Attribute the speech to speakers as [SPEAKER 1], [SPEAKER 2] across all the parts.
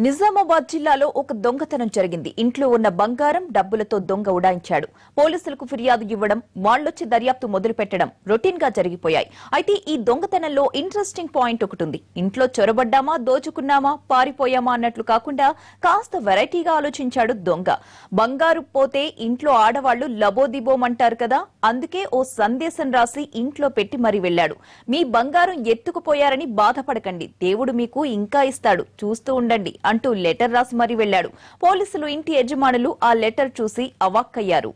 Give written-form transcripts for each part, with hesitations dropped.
[SPEAKER 1] నిజామాబాద్ జిల్లాలో ఒక దొంగతనం జరిగింది. ఇంట్లో ఉన్న బంగారం డబ్బులతో దొంగ ఉడాయించాడు. పోలీసులకు ఫిర్యాదు ఇవ్వడం, వాళ్లొచ్చి దర్యాప్తు మొదలు పెట్టడం రొటీన్ గా జరిగిపోయాయి. అయితే ఈ దొంగతనంలో ఇంట్రెస్టింగ్ పాయింట్ ఒకటి ఉంది. ఇంట్లో చొరబడ్డామా, దోచుకున్నామా, పారిపోయామా అన్నట్లు కాకుండా కాస్త వెరైటీగా ఆలోచించాడు దొంగ. బంగారు పోతే ఇంట్లో ఆడవాళ్లు లబోదిబోమంటారు కదా, అందుకే ఓ సందేశం రాసి ఇంట్లో పెట్టి మరీ వెళ్లాడు. మీ బంగారం ఎత్తుకుపోయారని బాధపడకండి, దేవుడు మీకు ఇంకా ఇస్తాడు, చూస్తూ ఉండండి అంటూ లెటర్ రాసి మరీ వెళ్లాడు. పోలీసులు ఇంటి యజమానులు ఆ లెటర్ చూసి అవాక్కయ్యారు.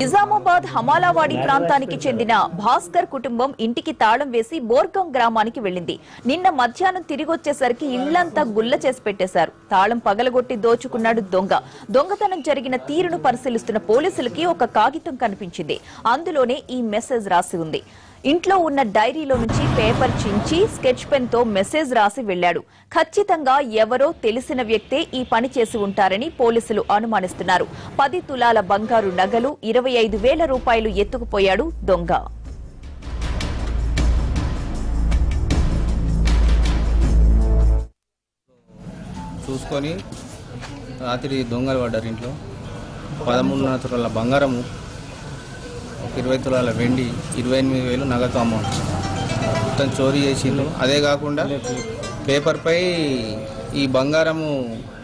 [SPEAKER 1] నిజామాబాద్ హమాలావాడి ప్రాంతానికి చెందిన భాస్కర్ కుటుంబం ఇంటికి తాళం వేసి బోర్గం గ్రామానికి వెళ్లింది. నిన్న మధ్యాహ్నం తిరిగొచ్చేసరికి ఇళ్లంతా గుల్ల చేసి పెట్టేశారు. తాళం పగలగొట్టి దోచుకున్నాడు దొంగ. దొంగతనం జరిగిన తీరును పరిశీలిస్తున్న పోలీసులకి ఒక కాగితం కనిపించింది. అందులోనే ఈ మెసేజ్ రాసి ఉంది. ఇంట్లో ఉన్న డైరీలో నుంచి పేపర్ చించి స్కెచ్ పెన్ తో మెసేజ్ రాసి వెళ్లాడు. ఖచ్చితంగా ఎవరో తెలిసిన వ్యక్తే ఈ పని చేసి ఉంటారని పోలీసులు అనుమానిస్తున్నారు. 10 తులాల బంగారు నగలు, 25,000 రూపాయలు ఎత్తుకుపోయాడు దొంగ.
[SPEAKER 2] చూసుకొని రాత్రి దొంగలు పడ్డారు. ఇంట్లో 13.5 తులాల బంగారము, 20 తులాల వెండి, 28,000 నగదు అమౌంట్ మొత్తం చోరీ చేసిండు. అదే కాకుండా పేపర్పై ఈ బంగారము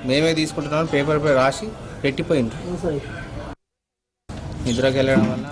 [SPEAKER 2] మేమే తీసుకుంటున్నాం పేపర్పై రాసి పెట్టిపోయింది. నిద్రకి వెళ్ళడం వల్ల